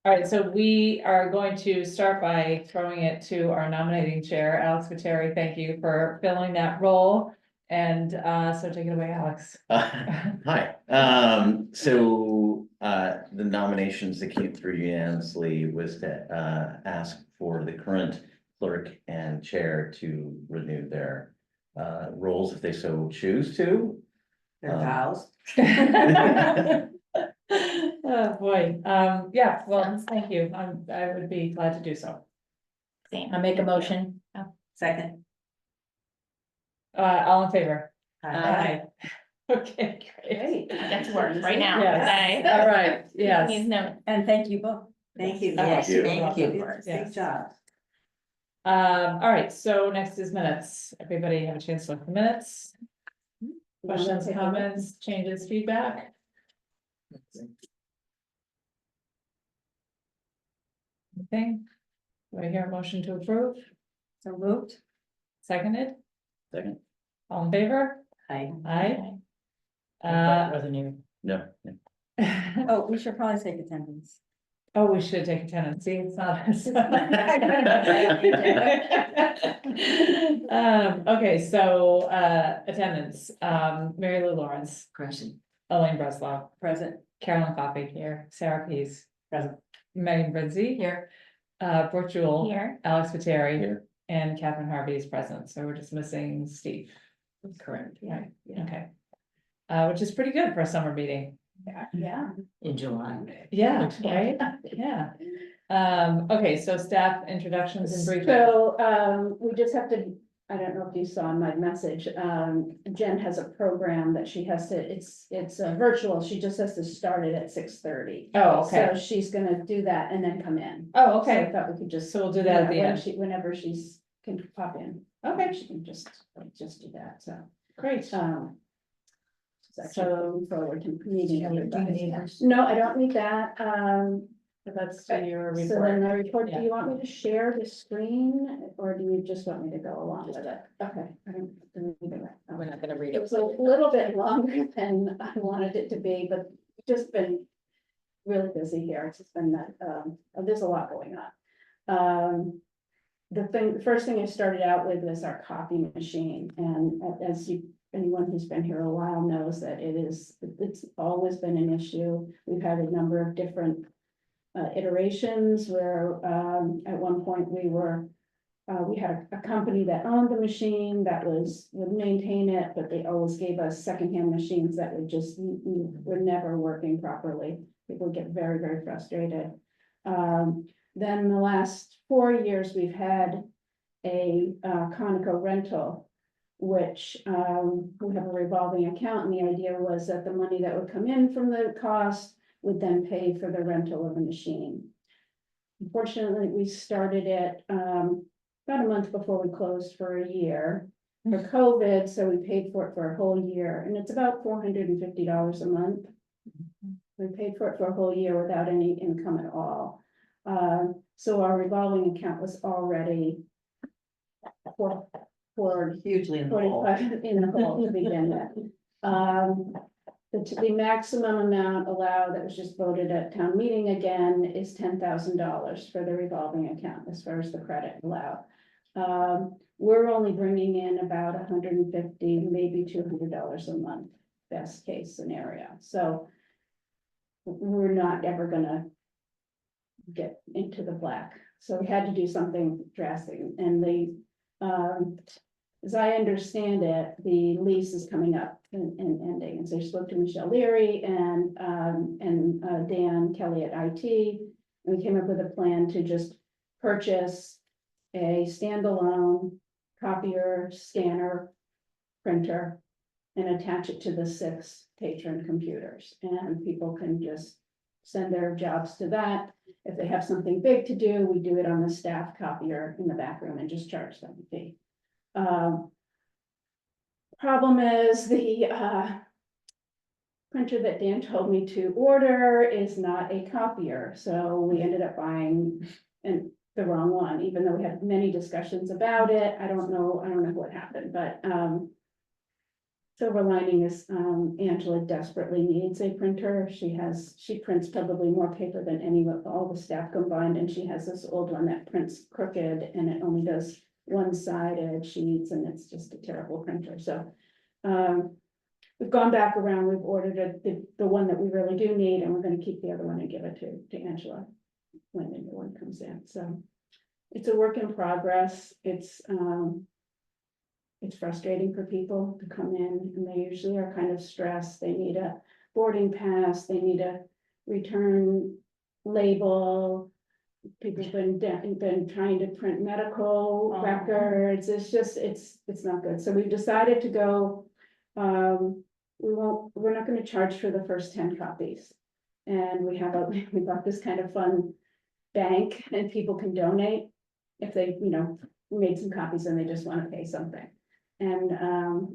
All right, so we are going to start by throwing it to our nominating chair, Alex Viteri. Thank you for filling that role. And so take it away, Alex. Hi, the nominations that came through unanimously was to ask for the current clerk and chair to renew their roles if they so choose to. Their vows. Oh, boy. Yeah, well, thank you. I would be glad to do so. I make a motion. Second. All in favor? Aye. Okay, great. I get to work right now. Yes. Bye. All right, yes. Please note. And thank you both. Thank you. Yes, you're Thank you. welcome. Big job. All right, so next is minutes. Everybody have a chance to look at the minutes? Questions, comments, changes, feedback? Anything? Do I hear a motion to approve? So moved. Seconded? Second. All in favor? Aye. Aye. No. Oh, we should probably take attendance. Oh, we should take attendance. See, it's not us. Okay, so, attendance, Mary Lou Lawrence, Present. Elaine Breslau, Present. Carolyn Coffey here, Sarah Pease, Present. Megan Brinzy Here. Brooke Jewel, Here. Alex Viteri, Here. and Catherine Harvey is present, so we're just missing Steve. Correct. Right, okay. Which is pretty good for a summer meeting. Yeah. In July. Yeah, right, yeah. Okay, so staff introductions and briefing. So, we just have to, I don't know if you saw my message, Jen has a program that she has to, it's virtual, she just has to start it at 6:30. Oh, okay. So she's gonna do that and then come in. Oh, So I okay, thought we could just. so we'll do that at the end. Whenever she's, can pop in. Okay. She can just do that, so, Great. so looking forward to meeting Do you everybody. need us? No, I don't need that, That's your so then report. my report, do Yeah. you want me to share the screen, or do you just want me to go along with it? Okay. I don't do either way. We're not gonna read It was a little bit longer than I wanted it to be, but just been really busy here. It's just been that, there's a lot going on. The first thing I started out with was our copy machine, and as anyone who's been here a while knows that it's always been an issue. We've had a number of different iterations where, at one point we had a company that owned the machine that would maintain it, but they always gave us secondhand machines that were never working properly. People would get very, very frustrated. Then the last 4 years, we've had a Conoco rental, which we have a revolving account, and the idea was that the money that would come in from the cost would then pay for the rental of the machine. Unfortunately, we started it about a month before we closed for a year for COVID, so we paid for it for a whole year, and it's about $450 a month. We paid for it for a whole year without any income at all. So our revolving account was already for hugely in the hole. 45 in the hole to begin with. The maximum amount allowed that was just voted at town meeting again is $10,000 for the revolving account as far as the credit allowed. We're only bringing in about $150, maybe $200 a month, best case scenario. So we're not ever gonna get into the black. So we had to do something drastic, and as I understand it, the lease is coming up and ending, and so I spoke to Michelle Leary and Dan Kelly at IT, and we came up with a plan to just purchase a standalone copier, scanner, printer, and attach it to the 6 patron computers, and people can just send their jobs to that. If they have something big to do, we do it on the staff copier in the back room and just charge them a fee. Problem is the printer that Dan told me to order is not a copier, so we ended up buying the wrong one, even though we had many discussions about it. I don't know what happened, but silver lining is, Angela desperately needs a printer. She prints probably more paper than any of all the staff combined, and she has this old one that prints crooked and it only does one-sided sheets, and it's just a terrible printer, so. We've gone back around, we've ordered the one that we really do need, and we're gonna keep the other one and give it to Angela when the new one comes in, so. It's a work in progress, it's frustrating for people to come in, and they usually are kind of stressed, they need a boarding pass, they need a return label. People's been trying to print medical Oh. records, it's not good, so we've decided to go. We're not gonna charge for the first 10 copies. And we got this kind of fun bank, and people can donate if they, made some copies and they just wanna pay something. And,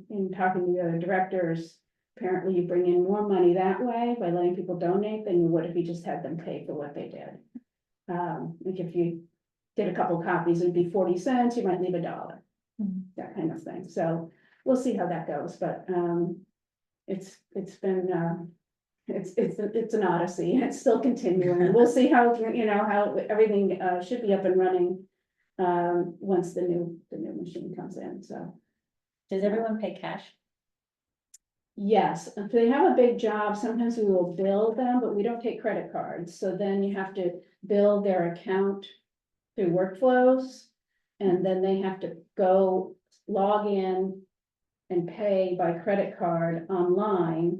in talking to the other directors, apparently you bring in more money that way by letting people donate than you would if you just had them pay for what they did. Like if you did a couple copies, it'd be 40 cents, you might leave $1, Mhm. that kind of thing, so we'll see how that goes, but, it's been, it's an odyssey, and it's still continuing, we'll see how, how everything, should be up and running. Once the new machine comes in, so. Does everyone pay cash? Yes, if they have a big job, sometimes we will bill them, but we don't take credit cards, so then you have to bill their account through workflows. And then they have to go log in and pay by credit card online.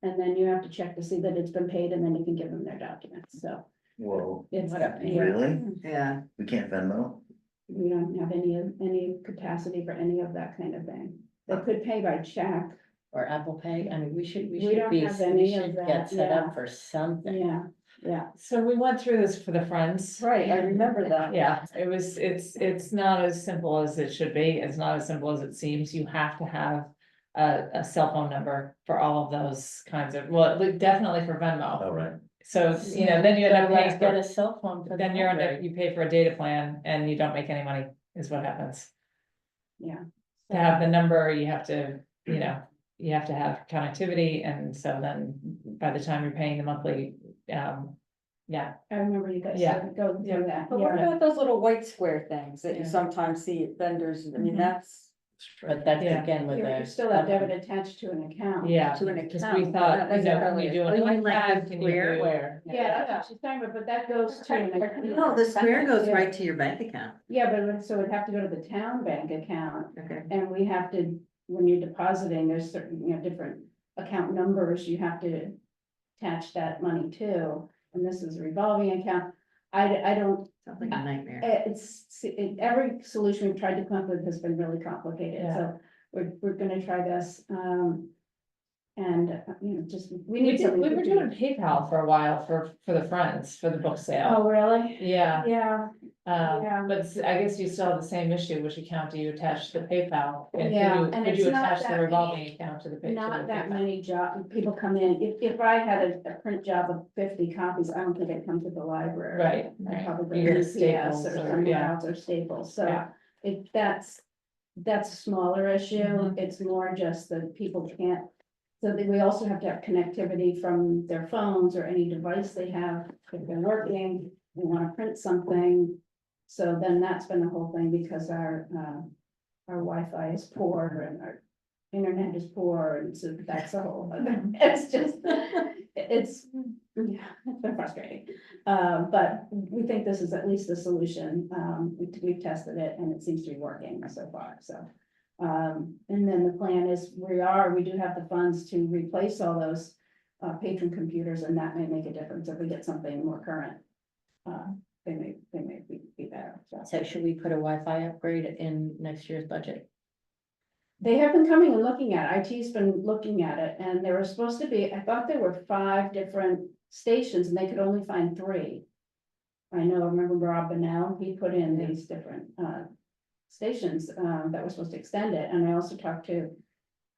And then you have to check to see that it's been paid, and then you can give them their documents, so. Whoa, It's, Whatever. yeah, really? Yeah, We can't Venmo? we don't have any capacity for any of that kind of thing. They could pay by check, Or Apple Pay? I mean, we should don't have any of that, get set yeah. up for something. yeah, So we went through this for the Friends. right, I remember that. Yeah, it's not as simple as it should be, it's not as simple as it seems, you have to have a cell phone number for all of those kinds of, well, definitely for Venmo. Oh, right. So, then you end up So let's paying get for, a cell phone for the then you're, library. you pay for a data plan and you don't make any money, is what happens. Yeah. To have the number, you have to, you have to have connectivity, and so then by the time you're paying the monthly, yeah. I remember you guys Yeah. go through that. But what Yeah. about those little white square things that Yeah. you sometimes see at vendors? I mean, Mhm. that's But that's Yeah. again with You the. still have debit attached to an account. Yeah, to an because account. we thought, That doesn't can really- you do Oh, an you mean like iPad, the can you square do? where- Yeah, that's what she's talking about, but that goes to an account. No, the square goes Yeah. right to your bank account. Yeah, but so it'd have to go to the town bank account, Okay. and we have to, when you're depositing, there's certain, different account numbers you have to attach that money to, and this is a revolving account. I don't, Sounds like a nightmare. every solution we've tried to come up with has been really complicated, Yeah. so we're gonna try this, and, just, we We need did, something. we to were do. doing PayPal for a while for the Friends, for the book sale. Oh, really? Yeah, Yeah, yeah. but I guess you still have the same issue, which account do you attach to the PayPal? And Yeah, could and you it's not attach that the many- revolving account to the PayPal? Not that many people come in, if I had a print job of 50 copies, I don't think I'd come to the library. Right, I'd right. probably You go go to to CVS Staples or or- somewhere yeah. else, or Staples, so Yeah. that's a smaller issue, Mhm. it's more just that people can't. So that we also have to have connectivity from their phones or any device they have, if they're working, they wanna print something. So then that's been the whole thing, because our Wi-Fi is poor and our internet is poor, and so that's a whole, it's just, it's, yeah, it's been frustrating. But we think this is at least a solution, we've tested it and it seems to be working so far, so. And then the plan is, we do have the funds to replace all those patron computers, and that may make a difference if we get something more current. They may be better, so. So should we put a Wi-Fi upgrade in next year's budget? They have been coming and looking at it, IT's been looking at it, and there were supposed to be, I thought there were 5 different stations, and they could only find 3. I remember Rob Bennell, he put in these different stations that were supposed to extend it, and I also talked to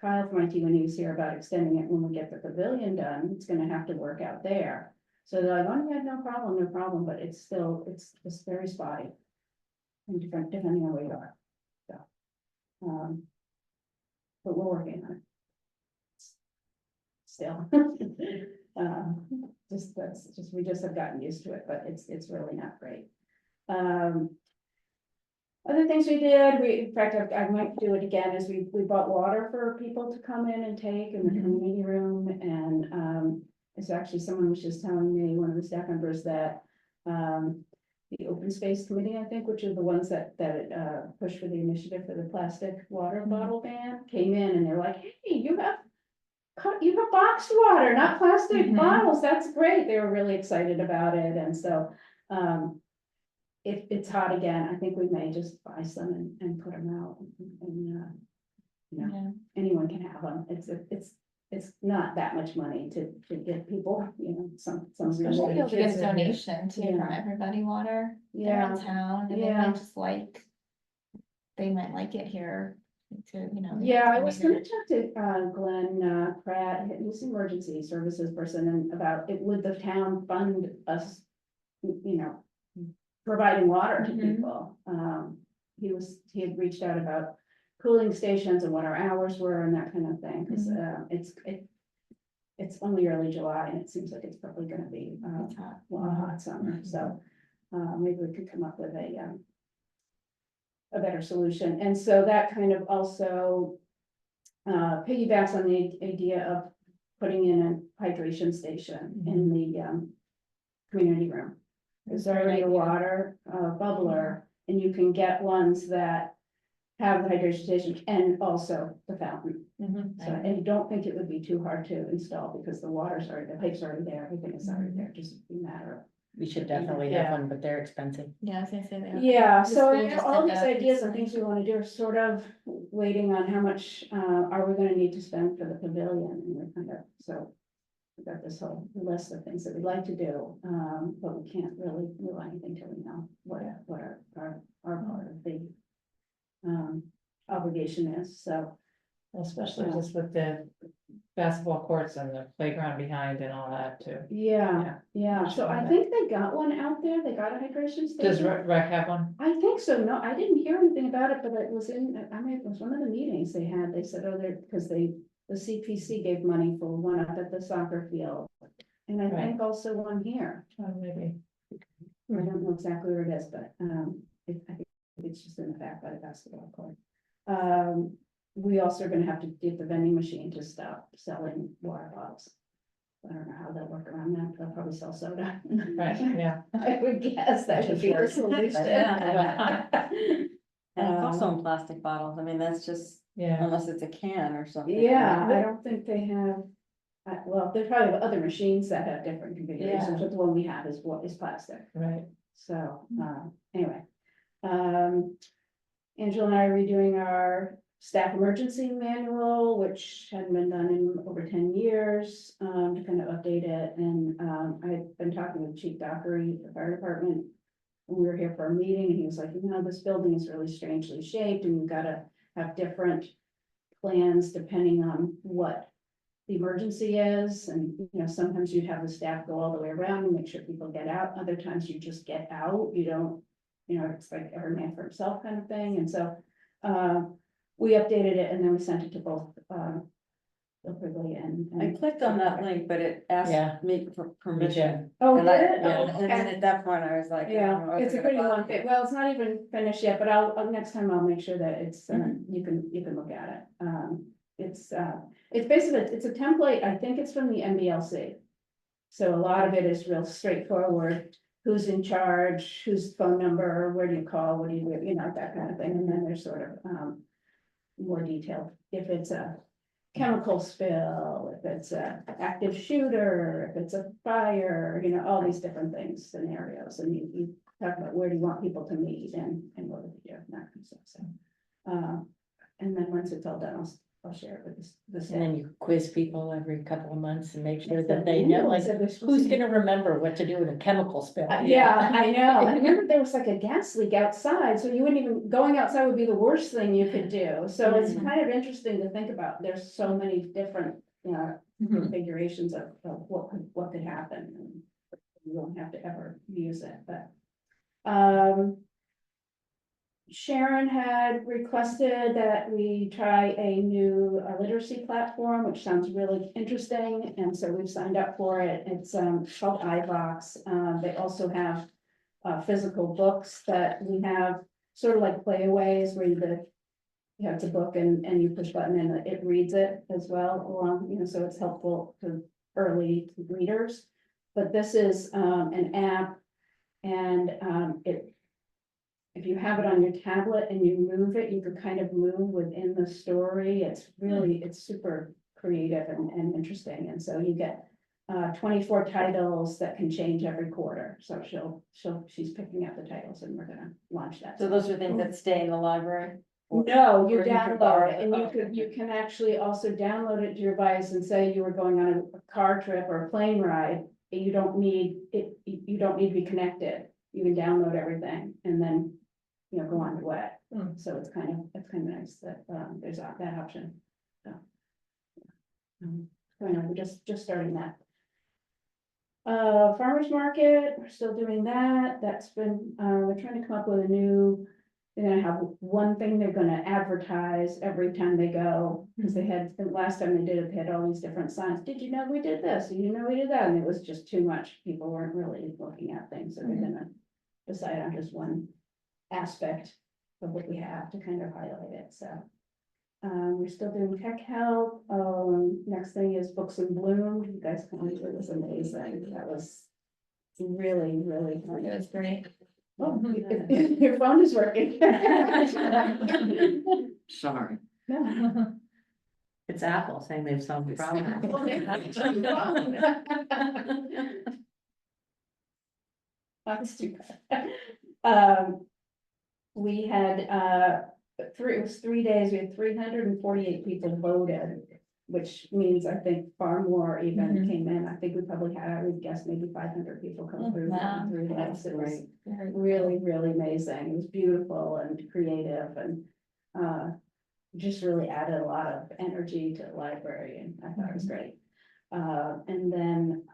Kyle from IT when he was here about extending it when we get the pavilion done, it's gonna have to work out there. So they're like, oh, yeah, no problem, but it's still, it's very spotty. And depending on where you are, so. But we're working on it. still. We just have gotten used to it, but it's really not great. Other things we did, in fact, I might do it again, is we bought water for people to come in and take in the community room, and, it's actually someone was just telling me, one of the staff members, that, the Open Space Committee, I think, which are the ones that pushed for the initiative for the plastic water bottle ban, came in and they're like, hey, you have boxed water, not plastic bottles, that's great, they were really excited about it, and so, if it's hot again, I think we may just buy some and put them out, and, Yeah. anyone can have them, it's not that much money to give people, some. Especially be able to get kids a that need it. donation too from Yeah. everybody water. They're Yeah, in town and they Yeah. might just like. They might like it here to, yeah, I was gonna talk to Glenn Pratt, he's an emergency services person, and about it, would the town fund us, providing water to Mhm. people? He had reached out about cooling stations and what our hours were and that kind of thing, because it's only early July and it seems like it's probably gonna be It's hot. a hot summer, so maybe we could come up with a better solution. And so that kind of also piggybacks on the idea of putting in a hydration station in the community room. There's already a water bubbler, and you can get ones that have the hydration station and also the fountain. So I don't think it would be too hard to install, because the water's already, the pipe's already there, everything is already there, just a matter We should definitely Yeah. have one, but they're expensive. Yeah, I was gonna say of. that. Yeah, The so school I guess just all did these that ideas and recently. things we wanna do are sort of waiting on how much are we gonna need to spend for the pavilion, and we're kind of, so. We've got this whole list of things that we'd like to do, but we can't really do anything till we know what our part of the obligation is, so. Especially just with the basketball courts and the playground behind and all that too. Yeah, so I think they got one out there, they got a hydration station. Does Rec have one? I think so, no, I didn't hear anything about it, but it was it was one of the meetings they had, they said, oh, because the CPC gave money for one up at the soccer field. And I think also one here, Oh, maybe. I don't know exactly where it is, but, I think it's just in the back by the basketball court. We also are gonna have to get the vending machine to stop selling water bottles. I don't know how they'll work around that, they'll probably sell soda. Right, yeah. I would guess that would be the solution. Yeah. And it's also Um, in plastic bottles, I mean, that's just, Yeah. unless it's a can or something. Yeah, I don't think they have, well, they probably have other machines that have different configurations, but the one we have is plastic, Right. so, anyway. Angela and I are redoing our staff emergency manual, which hadn't been done in over 10 years, to kind of update it, and, I've been talking with Chief Dockery, the fire department. When we were here for a meeting, and he was like, this building is really strangely shaped, and you've gotta have different plans depending on what the emergency is, and, sometimes you'd have the staff go all the way around and make sure people get out, other times you just get out, you don't, it's like every man for himself kind of thing, and so, we updated it, and then we sent it to both, Bill Quigley and. I clicked on that link, but it Yeah. asked me for permission. Oh, And I- did it? yeah, Oh, and then okay. at that point, I was like. I don't Yeah, know if it's a they're pretty gonna long bother thing. me. Well, it's not even finished yet, but next time I'll make sure that it's, you can look at it. It's basically, it's a template, I think it's from the MBLC. So a lot of it is real straightforward, who's in charge, whose phone number, where do you call, what do you do, that kind of thing, and then there's sort of, more detailed, if it's a chemical spill, if it's a active shooter, if it's a fire, all these different things, scenarios, and you talk about where do you want people to meet and what do they do, and that kind of stuff, so. And then once it's all done, I'll share it with the staff. And then you quiz people every couple of months and make sure that they know, like, who's Who's gonna remember what to do in a chemical spill? Yeah, I know. I remember there was like a gas leak outside, so you wouldn't even, going outside would be the worst thing you could do. So it's kind of interesting to think about. There's so many different, configurations of what could happen. And you won't have to ever use it, but. Sharon had requested that we try a new literacy platform, which sounds really interesting, and so we've signed up for it. It's called iBox. They also have physical books that we have, sort of like playaways where you have the book and you push button and it reads it as well along, so it's helpful to early readers. But this is an app, and if you have it on your tablet and you move it, you can kind of move within the story. It's really, it's super creative and interesting. And so you get 24 titles that can change every quarter. So she's picking up the titles and we're gonna launch that. So those are things that stay in the library? No, you Or you can download borrow it, it. and Oh, okay. you can actually also download it to your device and say you were going on a car trip or a plane ride. You don't need it, you don't need to be connected. You can download everything and then, go on your way. Hmm. So it's kind of nice that, there's that option, so. We're just starting that. Farmer's market, we're still doing that. That's been, we're trying to come up with a new. They're gonna have one thing they're gonna advertise every time they go, because they had, the last time they did it, they had all these different signs. Did you know we did this? Did you know we did that? And it was just too much. People weren't really looking at things, so they're gonna decide on just one aspect of what we have to kind of highlight it, so. We're still doing tech help. Next thing is Books in Bloom. You guys can it was amazing. That was really, really fun. It was great. Oh, your phone is working. Sorry. No. It's Apple saying they've solved the problem. That's too bad. We had, it was 3 days, we had 348 people voted, which means I think far more even Mhm. came in. I think we probably had, I would guess maybe 500 people come through. Wow. in 3 days. That's It was great. really, really amazing. It was beautiful and creative and, just really added a lot of energy to the library, and I thought it was great. And then,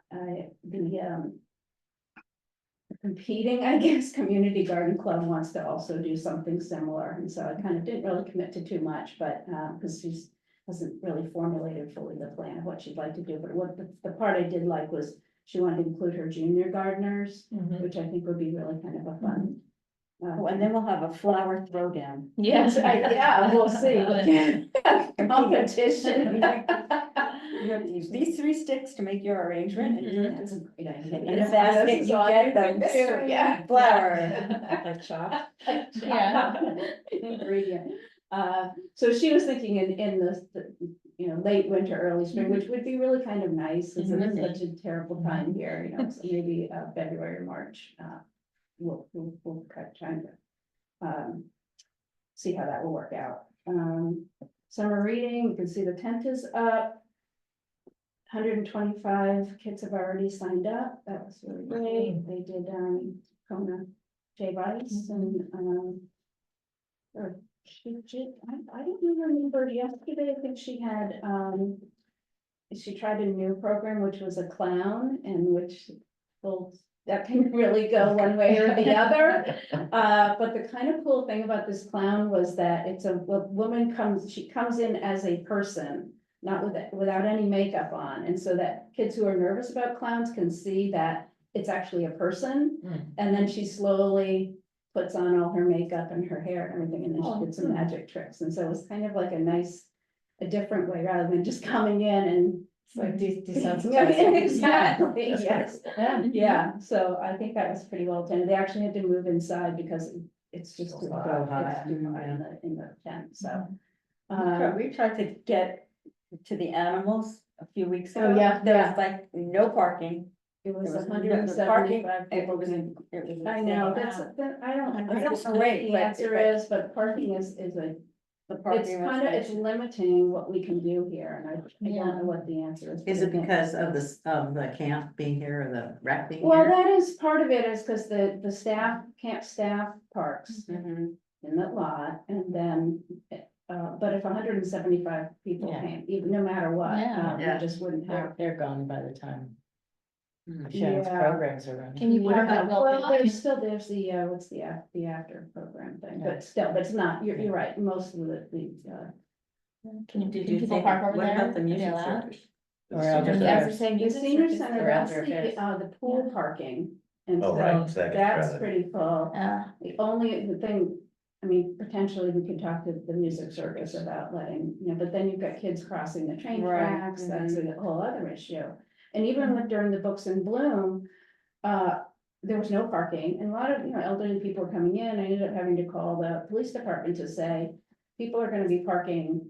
competing, I guess, Community Garden Club wants to also do something similar, and so I kind of didn't really commit to too much, but, because she's hasn't really formulated fully the plan of what she'd like to do, but what the part I did like was she wanted to include her junior gardeners, which I think would be really kind of a fun. Oh, and then we'll have a flower throwdown. Yes, yeah, we'll see. Competition. You have to use these 3 sticks to make your arrangement. And That's a great idea. in a basket, you get the Yeah. flower. Like chopped. Yeah. Ingredient. So she was thinking in the late winter, early spring, which would be really kind of nice, because it's such a terrible time here, so maybe February or March. We'll try to see how that will work out. Summer reading, you can see the tent is up. 125 kids have already signed up. That was really great. They did Kona J Vice and or I don't remember yesterday. I think she had she tried a new program, which was a clown, and which well, that can really go one way or the other. But the kind of cool thing about this clown was that it's a woman she comes in as a person, not without any makeup on. And so that kids who are nervous about clowns can see that it's actually a person. And then she slowly puts on all her makeup and her hair and everything, and then she did some magic tricks. And so it was kind of like a different way, rather than just coming in and It's like exactly, yes. Yeah. Yeah, so I think that was pretty well attended. They actually had to move inside because it's just too hot. So hot, It's too hot yeah. in the tent, so. We tried to get to the animals a few weeks ago. Oh, yeah, There yeah. was like no parking. It was There was 175 It people. was, it was. I know, insane. I don't know It's what great, the but- answer is, but parking is The it's parking kind of, it's reservation. limiting what we can do here, and I don't know what the answer is. Is it because of the camp being here or the rec being Well, here? that is part of it, is because the staff, camp staff parks Mhm. in that lot, and then, but if 175 people Yeah. came, even no matter what, Yeah. we Yeah. just wouldn't have. They're gone by the time. Sharon's Yeah. programs are running. Can you put Yeah, on that well, well? there's the, what's the after program thing, but still, but it's not, you're right, most of Can Did can you people think, park over what there? about the Are they music allowed? service? Or Senior elder center. As care. I say, the music senior service center, or that's outdoor the, affairs? the pool parking. And Oh, so right, so that gets that's crowded. pretty full. Uh, The thing, I mean, potentially we could talk to the music service about letting, but then you've got kids crossing the train Right, tracks, that's a whole other issue. And even with during the Books in Bloom, there was no parking, and a lot of, elderly people were coming in, I ended up having to call the police department to say, people are gonna be parking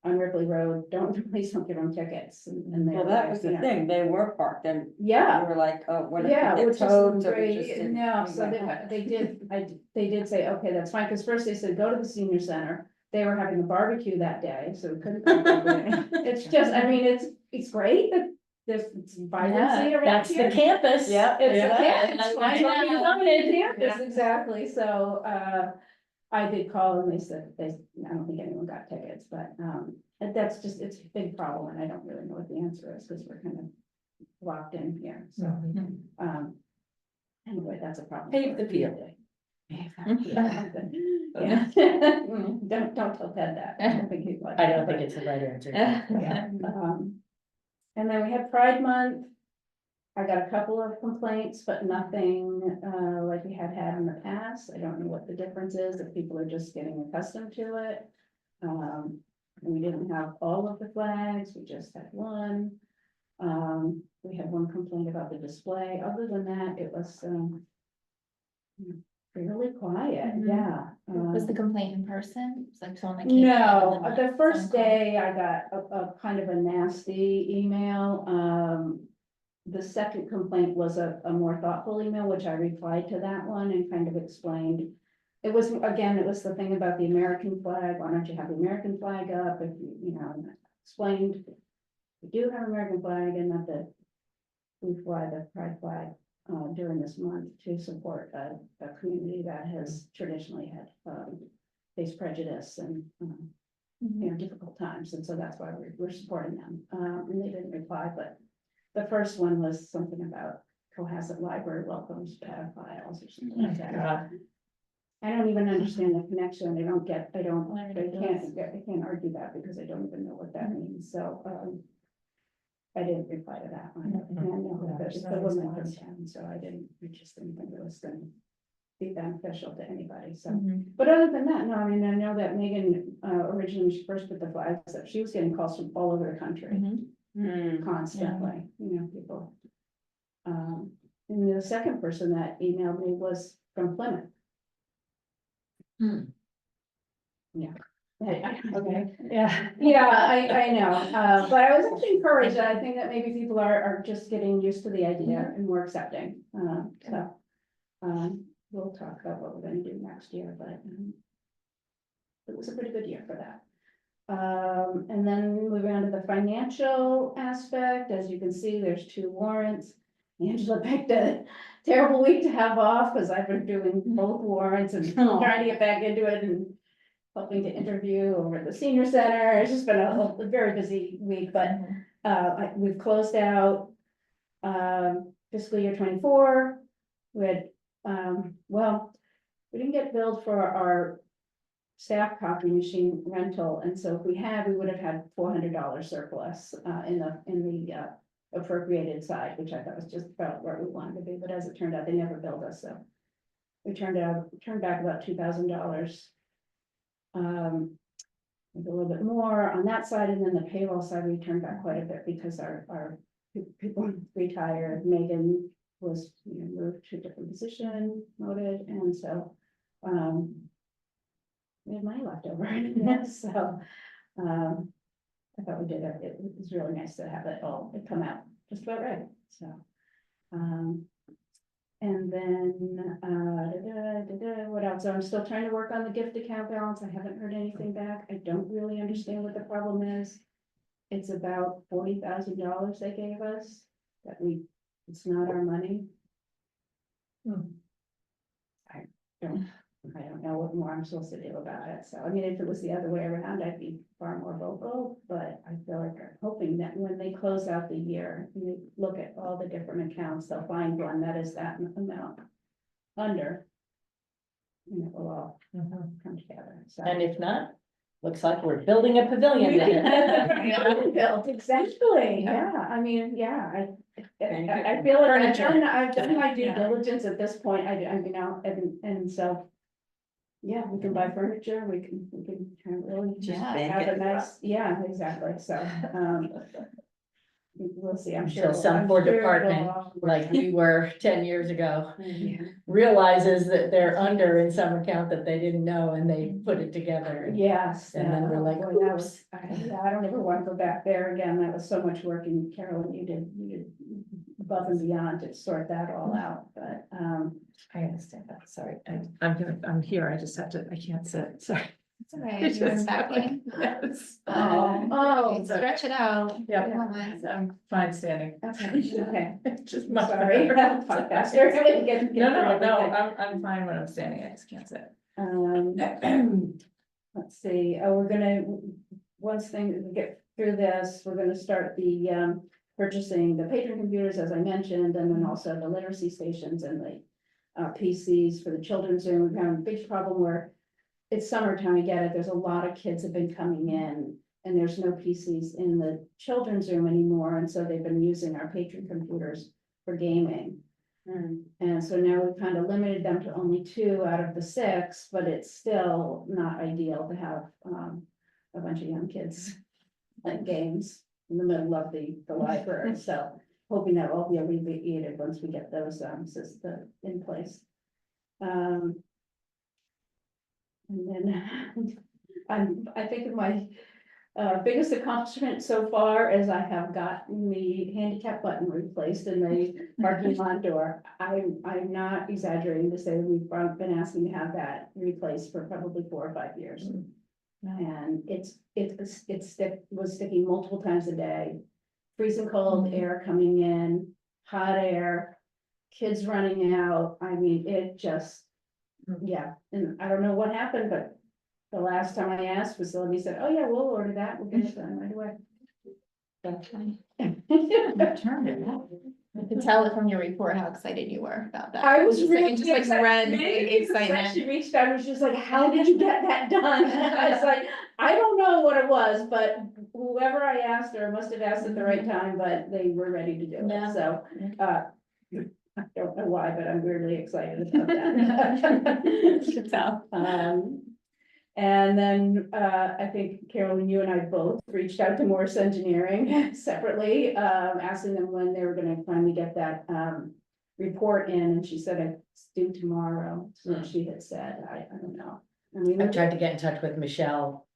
on Ripley Road, please don't give them tickets, and they Well, were that like, was the thing, they were parked and Yeah. you were like, oh, what if Yeah, we which get is towed? So we great, just didn't- no, we so went home. they did say, okay, that's fine, because first they said, go to the senior center. They were having a barbecue that day, so we couldn't. It's just, I mean, it's great that there's vibrancy around That's the here. campus. Yeah, it's Yeah. a campus, I might as well be know. illuminated campus, exactly, so, I did call and they said, I don't think anyone got tickets, but, and that's just, it's a big problem, and I don't really know what the answer is, because we're kind of locked in here, so. Anyway, that's a problem. Pave for the field. community. Yeah. Don't tell Ted that. I don't think he'd like I that, don't think but- it's the right answer. Yeah, and then we had Pride Month. I got a couple of complaints, but nothing, like we had in the past. I don't know what the difference is, if people are just getting accustomed to it. We didn't have all of the flags, we just had one. We had one complaint about the display. Other than that, it was, fairly quiet, Mhm. yeah. Was the complaint in person? It's like someone that came. in No, and then the first someone called? day I got a kind of a nasty email. The second complaint was a more thoughtful email, which I replied to that one and kind of explained. It was, again, it was the thing about the American flag. Why don't you have the American flag up? If and I explained. We do have American flag and that we fly the pride flag during this month to support a community that has traditionally had faced prejudice and Mhm. difficult times, and so that's why we're supporting them. And they didn't reply, but the first one was something about Cohasset Library welcomes pedophiles or something like that. I don't even understand the connection. I can't argue that because I don't even know what that means, so I didn't reply to that one. And I know that it's the woman from town, so I just didn't think it was gonna be beneficial to anybody, so. Mhm. But other than that, no, I mean, I know that Megan, originally when she first put the flags up, she was getting calls from all over the country Mhm. constantly, people. And the second person that emailed me was from Plymouth. Yeah. Okay, yeah. Yeah, I know, but I was actually encouraged. I think that maybe people are just getting used to the idea and more accepting, so. We'll talk about what we're gonna do next year, but. It was a pretty good year for that. And then moving on to the financial aspect, as you can see, there's 2 warrants. Angela picked a terrible week to have off, because I've been doing both warrants and trying to get back into it and helping to interview over at the senior center. It's just been a very busy week, but we've closed out fiscal year 24. We had, we didn't get billed for our staff copy machine rental, and so if we had, we would have had $400 surplus in the appropriated side, which I thought was just about where we wanted to be, but as it turned out, they never billed us, so we turned back about $2,000. With a little bit more on that side, and then the payroll side, we turned back quite a bit because our people retired. Megan was moved to a different position, promoted, and so we had money left over. So I thought we did it. It was really nice to have it all come out just about right. So and then what else? So I'm still trying to work on the gift account balance. I haven't heard anything back. I don't really understand what the problem is. It's about $40,000 they gave us that it's not our money. I don't know what more I'm supposed to do about it. So, I mean, if it was the other way around, I'd be far more vocal, but I feel like I'm hoping that when they close out the year, and they look at all the different accounts, they'll find one that is that amount under. And it will all come together, so. And if not, looks like we're building a pavilion then. Built, exactly, yeah, I mean, yeah, And you I could- feel like Furniture. I've done my due Yeah. diligence at this point, I know, and so. Yeah, we can buy furniture, we can kind of really Just Yeah. bank have a it. nice, yeah, exactly, so, we'll see, I'm sure. Until some I'm poor sure it'll department, all work like we were 10 years ago, out. realizes that they're under in some account that they didn't know and they put it together. Yes. And then we're like, boy, that was, yeah, I don't ever want to go back there again, that was so much work, and Carolyn, you did above and beyond to sort that all out, but, I understand that, sorry, I'm here, I just have to, I can't sit, sorry. It's okay, you're in Just back like- pain. Yes. Okay, stretch it out. Yeah. Relax. I'm fine standing. okay, Just much sorry, better. talk faster. Get No, through everything. I'm fine when I'm standing, I just can't sit. Let's see, we're gonna, once things, we get through this, we're gonna start the, purchasing the patron computers, as I mentioned, and then also the literacy stations and the PCs for the children's room. We've had a big problem where it's summertime, I get it, there's a lot of kids have been coming in, and there's no PCs in the children's room anymore, and so they've been using our patron computers for gaming. And so now we've kind of limited them to only 2 out of the 6, but it's still not ideal to have a bunch of young kids playing games in the middle of the library, so hoping that will be alleviated once we get those systems in place. And then I think my biggest accomplishment so far is I have gotten the handicap button replaced in the parking lot door. I'm not exaggerating to say that we've been asking to have that replaced for probably 4 or 5 years. And was sticking multiple times a day, freezing cold air coming in, hot air, kids running out. I mean, it just, yeah, and I don't know what happened, but the last time I asked, facility said, oh yeah, we'll order that, we'll get it done right away. Turned it out. I could tell it from your report how excited you were about that. I was Just like, really it just like read the excited. excitement. She reached out and was just like, how did you get that done? I was like, I don't know what it was, but whoever I asked her must have asked at the right time, but they were ready to do Yeah. it, so, I don't know why, but I'm weirdly excited about that. Should tell. And then, I think Carolyn, you and I both reached out to Morse Engineering separately, asking them when they were gonna finally get that, report in, and she said it's due tomorrow, so she had said, I don't know. I mean, I've tried to get in touch with Michelle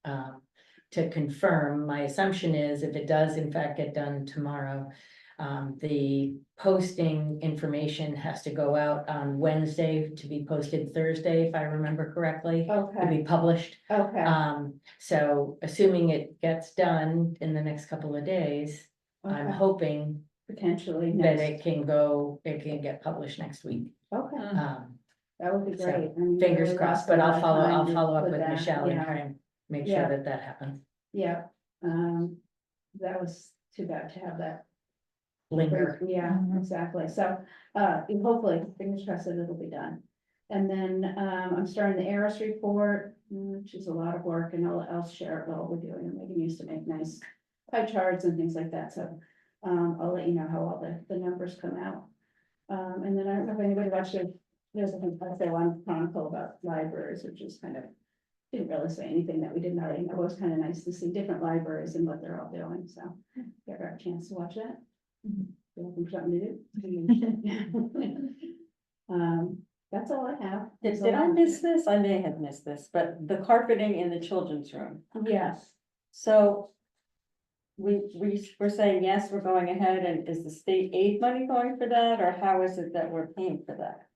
to confirm. My assumption is if it does in fact get done tomorrow, the posting information has to go out on Wednesday to be posted Thursday, if I remember correctly, to okay, be published. okay, So assuming it gets done in the next couple of days, I'm okay, hoping potentially that next, it can get published next week. okay, Um, that would be So, great. I mean, Fingers really crossed, lost a but lot I'll of follow, time I'll to follow up put with that, Michelle and yeah. try and make Yeah. sure that that happens. Yeah, that was too bad to have that. Linger. Yeah, Mhm. exactly, so, hopefully, fingers crossed that it'll be done. And then, I'm starting the ARIS report, which is a lot of work, and I'll share what we're doing, and Megan used to make nice pie charts and things like that, so, I'll let you know how all the numbers come out. And then I don't know if anybody watched it, there's a thing, I say one chronicle about libraries, which is kind of, didn't really say anything that we didn't already know. It was kind of nice to see different libraries and what they're all doing, so if you ever have a chance to watch that. You're looking for something to do. That's all I have. Did I miss this? I may have missed this, but the carpeting in the children's room. Yes, So we're saying, yes, we're going ahead, and is the state aid money going for that, or how is it that we're paying for that?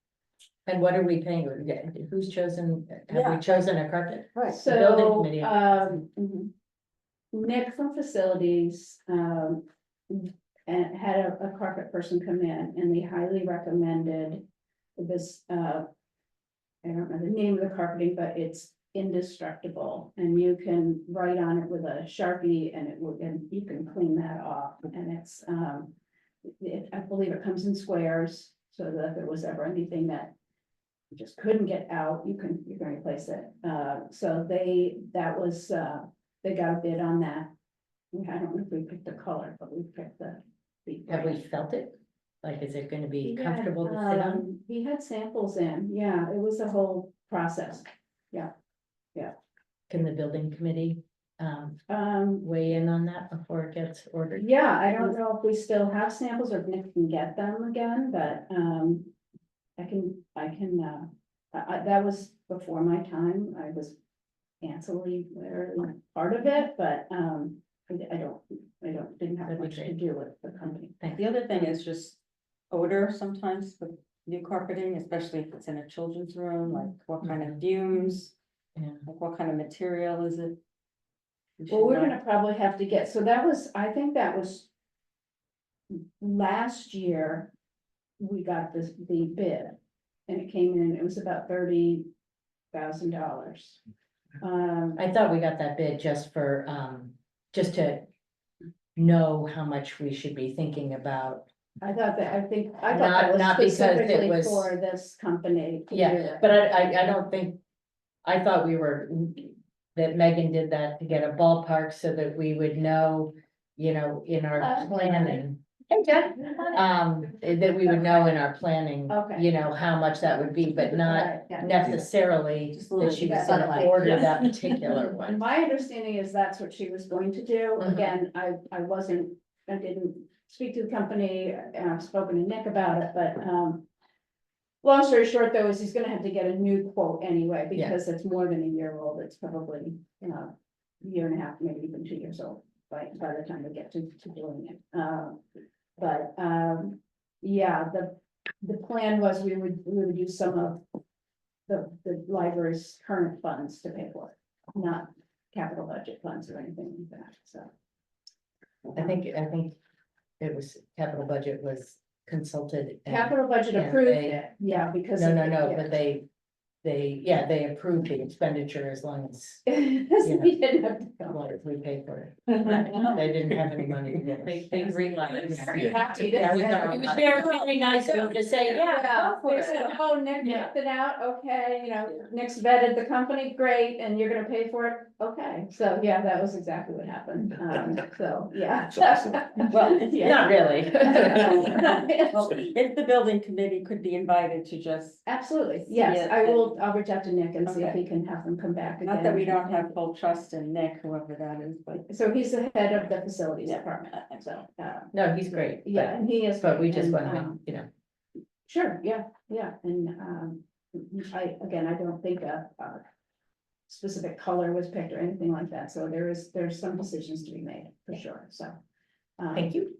And what are we paying? Who's chosen, have Yeah. we chosen a carpet? Right. The building so, committee. Nick from facilities, and had a carpet person come in, and they highly recommended this, I don't know the name of the carpeting, but it's indestructible. And you can write on it with a Sharpie and it will, and you can clean that off. And it's, I believe it comes in squares, so that if there was ever anything that you just couldn't get out, you can replace it. So they got a bid on that. I don't know if we picked the color, but we picked the. Have we felt it? Like, is it gonna be He had, comfortable to sit on? He had samples in, yeah, it was a whole process. Can the building committee weigh in on that before it gets ordered? Yeah, I don't know if we still have samples or if Nick can get them again, but, that was before my time, I was ancillary part of it, but, didn't have That'd be much to great. do with the company. The other thing is just odor sometimes with new carpeting, especially if it's in a children's room, like what kind of fumes, Yeah. like what kind of material is it? You Well, should we're know. gonna probably have to get, so that was, I think that was last year, we got the bid, and it came in, it was about $30,000. I thought we got that bid just for, just to know how much we should be thinking about. I thought that Not because it specifically was- for this company. to do Yeah, it. but I don't think, I thought that Megan did that to get a ballpark so that we would know, in our planning. Hey, Jen. That we would know in our planning, Okay. how much that would be, but not Right, yeah. necessarily Just a little that she was bit gonna sunlight. order that particular And one. my understanding is that's what she was going to do. Mhm. Again, I didn't speak to the company, and I've spoken to Nick about it, but, long story short, though, is he's gonna have to get a new quote anyway, Yeah. because it's more than a year old. It's probably, a year and a half, maybe even 2 years old by the time we get to doing it. But, yeah, the plan was we would use some of the library's current funds to pay for it, not capital budget funds or anything like that, so. I think it was, capital budget was consulted. and- Capital budget and approved they- it, yeah, because. No, of no, the- no, yeah. but they approved the expenditure as long as We didn't have to go. we pay for it. They didn't have any money. They green light. Very happy to- Yeah, it was very nice of them to say, yeah, go for They said, it. oh, Nick picked it out, okay, Nick's vetted the company, great, and you're gonna pay for it, okay, so, yeah, that was exactly what happened, so, yeah. Well, Yeah. Not really. Well, if the building committee could be invited to just, Absolutely, yes, Yeah, I'll reach out to Nick and see if Okay. he can have them come back again. not that we don't have full trust in Nick, whoever that is, but. So he's the head of the facilities department, so, No, he's great. yeah, and he is. But we just and, want to, Sure, yeah, and, I don't think a specific color was picked or anything like that, so there's some decisions to be made, for sure, so. thank you.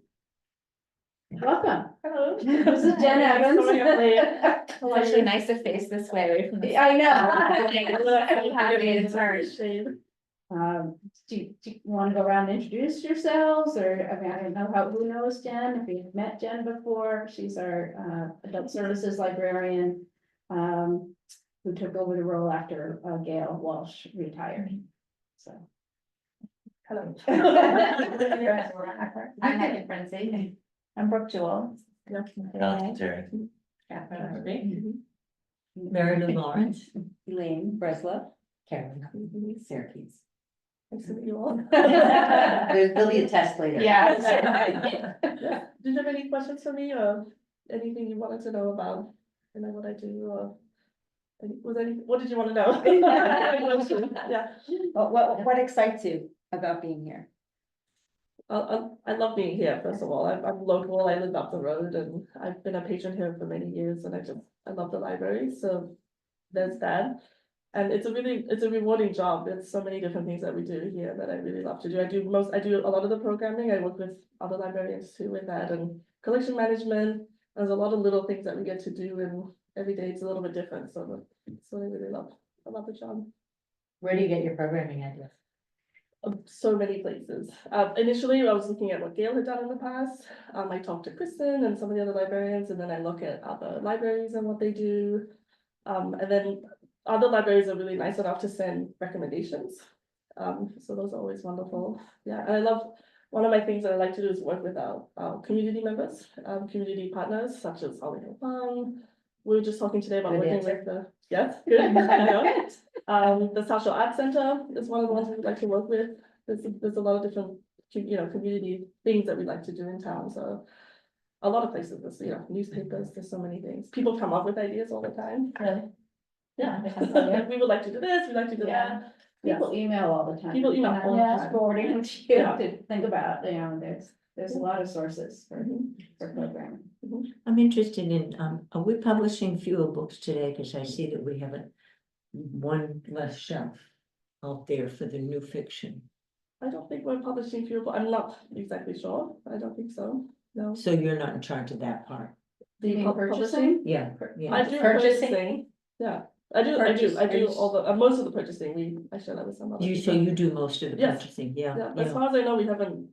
Welcome. Hello. This is Jen Evans. Well, actually nice to face this way away from the. I know. Happy it's hard. Do you want to go around and introduce yourselves, or, I mean, I don't know who knows Jen, if you've met Jen before, she's our, adult services librarian, who took over the role after, Gail Walsh retired, so. Hello. I'm Megan Frenzy. I'm Brooke Jewell. Terry. Mary Lou Lawrence. Elaine Bresla. Karen. Syracuse. Nice to meet you all. There'll be a test later. Yeah. Do you have any questions for me or anything you wanted to know about, what I do or? What did you want to know? Yeah, What excites you about being here? I love being here, first of all. I'm local, I live up the road and I've been a patron here for many years and I love the library, so there's that. And it's a rewarding job. There's so many different things that we do here that I really love to do. I do a lot of the programming. I work with other librarians too with that and collection management. There's a lot of little things that we get to do and every day it's a little bit different, so I really love the job. Where do you get your programming ideas? So many places. Initially, I was looking at what Gail had done in the past. I talked to Kristen and some of the other librarians, and then I look at other libraries and what they do. And then other libraries are really nice enough to send recommendations. So those are always wonderful. Yeah, and I love, one of my things that I like to do is work with our community members, community partners such as Hollywood Farm. We were just talking today about Good working answer. with the, yes, good, I know. The Social Arts Center is one of the ones we like to work with. There's a lot of different, community things that we like to do in town, so. A lot of places, there's, newspapers, there's so many things. People come up with ideas all the time. Really? Yeah, Yeah. we would like to do this, we like to do that. Yeah. People email all the time. People email all the And I'm time. forwarding them to you Yeah. to think about, there's a lot of sources Mhm. for programming. I'm interested in, are we publishing fewer books today? Because I see that we have one less shelf out there for the new fiction. I don't think we're publishing fewer, but I'm not exactly sure. I don't think so. No. So you're not in charge of that part? You mean Publishing? purchasing? Yeah, I yeah. do Purchasing? purchasing. Yeah, I do all the, most of the purchasing. I share that with some other You, so people. you do most of the Yes. purchasing, yeah, Yeah, as yeah, far as I know, we haven't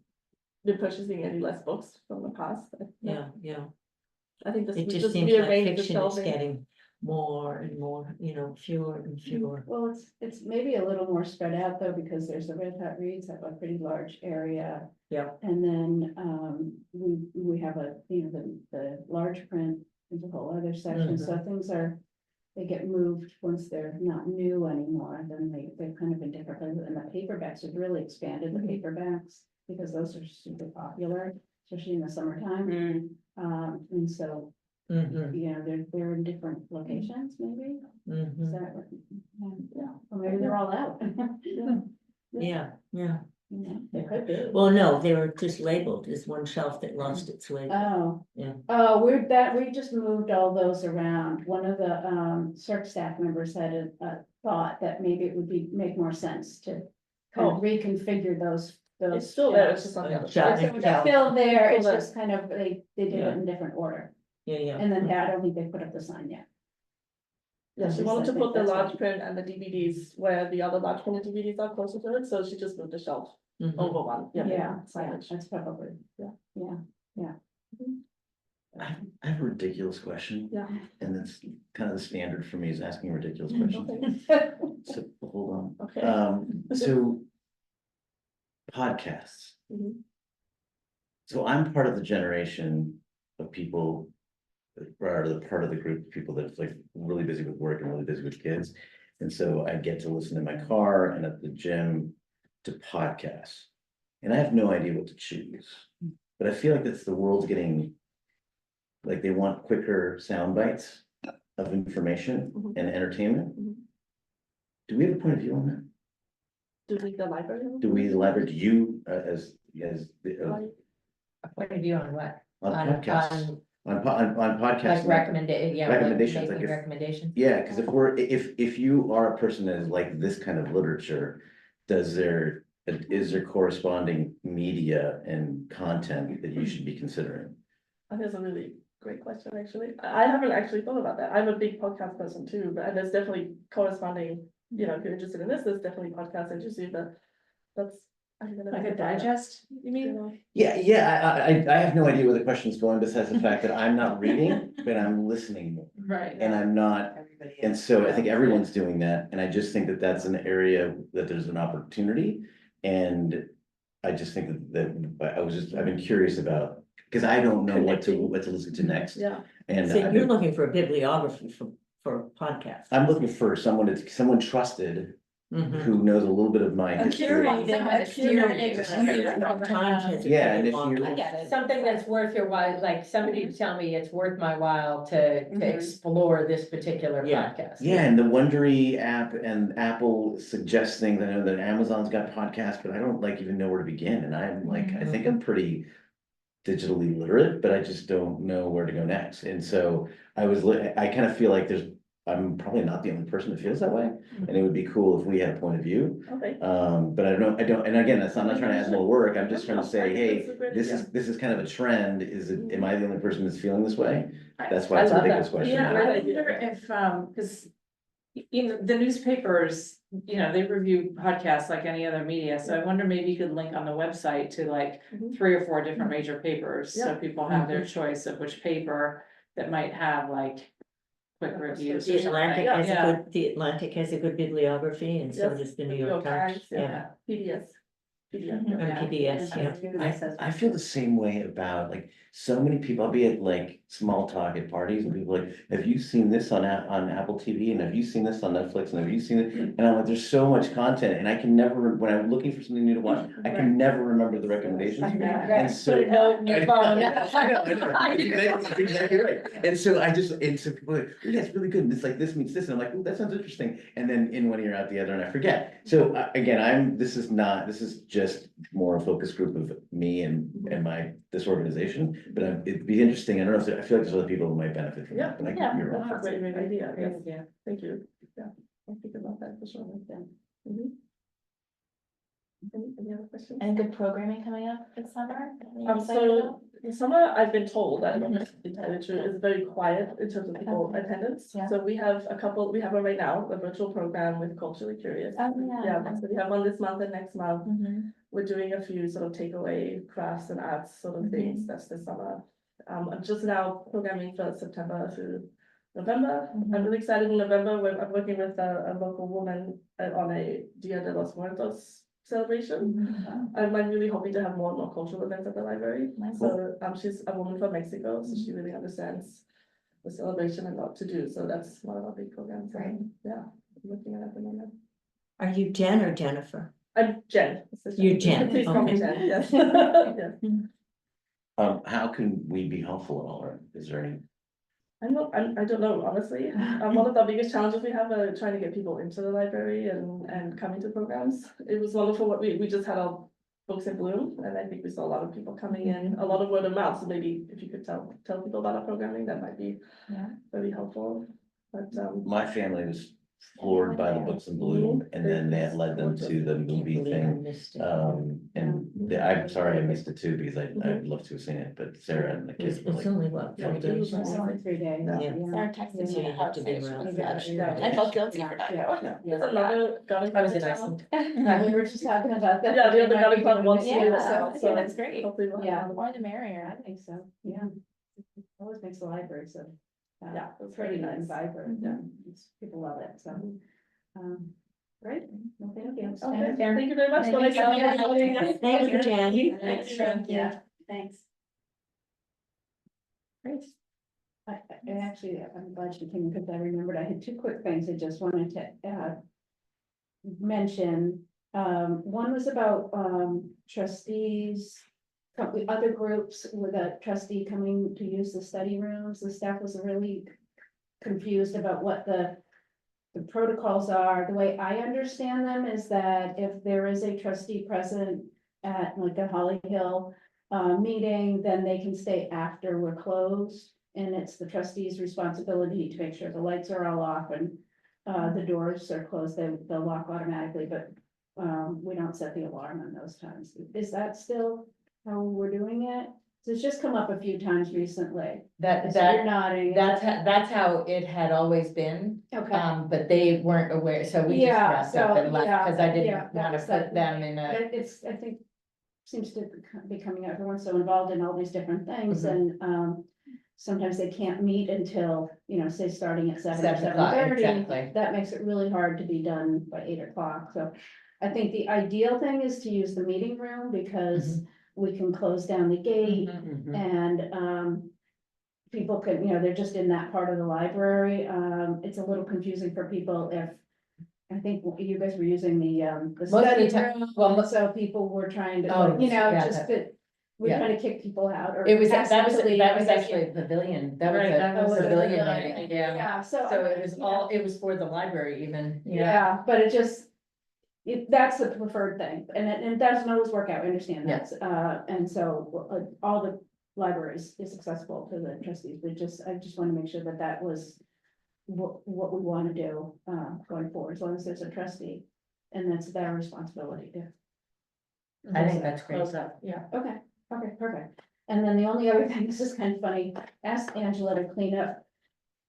been purchasing any less books from the past. yeah. I think this, It we just just seems like rearranged the fiction is shelving. getting more and more, fewer and fewer. Well, it's maybe a little more spread out though, because there's the Red Hat Reads have a pretty large area. Yeah. And then, we have the large print is a whole other section, so things they get moved once they're not new anymore, then they're kind of in different places, and the paperbacks have really expanded the paperbacks, because those are super popular, especially in the summertime. And so, Mm-hmm, they're in different locations, maybe, is mm-hmm, that what? Yeah, or maybe they're all out. yeah. They could be. Well, no, they were just labeled as one shelf that lost its label. Oh. Yeah. Oh, we just moved all those around. One of the CERC staff members had a thought that maybe it would make more sense to kind of reconfigure those. It's still there, it's shelves. just on the other Shelf. side. It's still there, it's Still there. just kind of, they did Yeah. it in different order, Yeah. and then I don't think they put up the sign yet. Yeah, she At wanted least to I put the think that's large what- print and the DVDs where the other large print and DVDs are closer to it, so she just moved the shelf Mhm. over one. Yeah, Signage. that's probably, Yeah. yeah. I have a ridiculous question, Yeah. and it's kind of the standard for me is asking ridiculous Okay. questions. So, hold on. Okay. So podcasts. Mhm. So I'm part of the generation of people, or the part of the group of people that's like really busy with work and really busy with kids. And so I get to listen in my car and at the gym to podcasts. And I have no idea what to choose, but I feel like that's the world's getting. Like they want quicker sound bites of information Mhm. and entertainment. Mhm. Do we have a point of view on that? Do we, the library? Do we leverage you as A point of view on what? on podcasts? On Like podcasts? recommendations, Recommendations, like making if- recommendations. Yeah, because if you are a person that is like this kind of literature, is there corresponding media and content that you should be considering? That's a really great question, actually. I haven't actually thought about that. I'm a big podcast person too, but there's definitely corresponding, if you're interested in this, there's definitely podcasts interested you, but that's. I'm gonna Like think a about that. digest, you You mean? know, Yeah, I have no idea where the question's going, besides the fact that I'm not reading, but I'm listening more. Right. And I'm not, and so I think everyone's doing that, and I just think that that's an area that there's an opportunity. And I just think that I've been curious about, because I don't know what to listen to next. Yeah, And So I've you're been- looking for a bibliography for podcasts. I'm looking for someone trusted, Mhm. who knows a little bit of my history. Someone to steer you. Times has a Yeah, and pretty if long- you- I get it. Something that's worth your while, like somebody to tell me it's worth my while to Mhm. explore this particular Yeah. podcast. Yeah, and the Wondery app and Apple suggests things. I know that Amazon's got podcasts, but I don't like even know where to begin. And I'm like, I think I'm pretty digitally literate, but I just don't know where to go next. And so I kind of feel like I'm probably not the only person that feels that way. And it would be cool if we had a point of view. okay. But I don't, and again, I'm not trying to add more work. I'm just trying to say, I think hey, that's a great this idea. is kind of a trend. Am I the only person that's feeling this way? That's why I it's a love ridiculous that. question. Yeah, Great I idea. wonder if, because, the newspapers, they review podcasts like any other media, so I wonder maybe you could link on the website to like Mhm. 3 or 4 different major papers, so Yeah. people have their choice of which paper that might have like quick reviews. The Atlantic has a Yeah. good, the Atlantic has a good bibliography, and so Yes, does the New York Times, yeah. PBS. PBS. Mhm. And PBS, yeah. I feel the same way about like, so many people, I'll be at like small talk at parties and people are like, have you seen this on on Apple TV? And have you seen this on Netflix? And have you seen it? And I'm like, there's so much content and I can never, when I'm looking for something new to watch, I can never remember the recommendations. And so. Put a note in your phone. I know. That's exactly right. And so and so people are like, "Ooh, that's really good. And it's like, this means this. And I'm like, oh, that sounds interesting. And then in one ear out the other and I forget. So again, this is just more a focus group of me and this organization. But it'd be interesting. I don't know if I feel like there's other people who might benefit from that, but I Yeah, could be wrong. that's a great idea, yes, Yeah. thank you, yeah, I'll think about that for sure, then. Any other questions? And good programming coming up this summer? that you're excited So about? the summer, I've been told that the temperature is very quiet in terms of people Okay. attendance. Yeah. So we have one right now, a virtual program with Culturally Curious. Oh, yeah. Yeah, so we have one this month and next month. Mhm. We're doing a few sort of takeaway crafts and arts sort of things, that's this summer. I'm just now programming for September through November. I'm Mhm. really excited in November, where I'm working with a local woman on a Dia de los Muertos celebration. Mhm. I'm really hoping to have more and more cultural events at the library. Nice. So, she's a woman from Mexico, so she really understands the celebration and what to do, so that's one of our big programs. Great. Yeah, I'm looking at the moment. Are you Jen or Jennifer? I'm Jen. You're Jen, Please call me okay. Jen, yes. Yeah. How can we be helpful at all? Or is there any? I don't know, honestly. One of the biggest challenges we have are trying to get people into the library and coming to programs. It was wonderful what we just had our books in bloom, and I think we saw a lot of people coming in, a lot of word of mouth. So maybe if you could tell people about our programming, that might be Yeah. very helpful. But My family was floored by the books in bloom and then that led them to the movie thing. I'm sorry I missed it too, because I'd love to have seen it, but Sarah and the kids were It's like. only what, Yeah, 3 days? It's only 3 days. Yeah. Sarah texted So me you at have to be house, she around was for sad. that. Yeah. I felt guilty for not going. there's another garden I was club in in Iceland. town. We were just talking about that. Yeah, the other We might garden be club doing wants it to do too, it, Yeah, so that's great. hopefully we'll have Yeah. one. More the merrier. I think so, yeah. Always makes the library so. Yeah, that's Pretty very and nice. vibrant, Yeah. people love it, so. Great, well, thank you. Okay, thank you very much. Thank you. Thank you, Jen. Thank you. Yeah, thanks. Great. Actually, I'm glad you came because I remembered I had two quick things I just wanted to mention. One was about trustees, other groups with a trustee coming to use the study rooms. The staff was really confused about what the protocols are. The way I understand them is that if there is a trustee present at like a Holly Hill meeting, then they can stay after we're closed. And it's the trustee's responsibility to make sure the lights are all off and the doors are closed. They'll lock automatically, but we don't set the alarm on those times. Is that still how we're doing it? So it's just come up a few times recently. That, So you're that, nodding. that's how it had always been, Okay. but they weren't aware, so we just Yeah, wrapped up so, and left, yeah, because I yeah, didn't that wanna was that put them in a. It's, I think, seems to be coming out, everyone's so involved in all these different things Mhm. and, sometimes they can't meet until, say, starting at 7 or 7 o'clock, 7:30. exactly. That makes it really hard to be done by 8 o'clock, so I think the ideal thing is to use the meeting room because we can close down the gate Mhm. and, people can, they're just in that part of the library. It's a little confusing for people if, I think you guys were using the Most of the study time- room, well, so people were trying to, Oh, yeah, just that, we're yeah. trying to kick people out or. It was, ask that them was, to leave, that I was guess, actually a pavilion, that was Right, that a was a pavilion pavilion, meeting, yeah. Yeah, so. So it was you all, know, it was for the library even, yeah. Yeah, but it just, that's the preferred thing, and it doesn't always work out, I understand that, and so all the libraries is accessible to the trustees, I just want to make sure that that was what we want to do, going forward, as long as there's a trustee, and that's their responsibility to. I think that's great. Close up, yeah. Okay, perfect. And then the only other thing, this is kind of funny, ask Angela to clean up.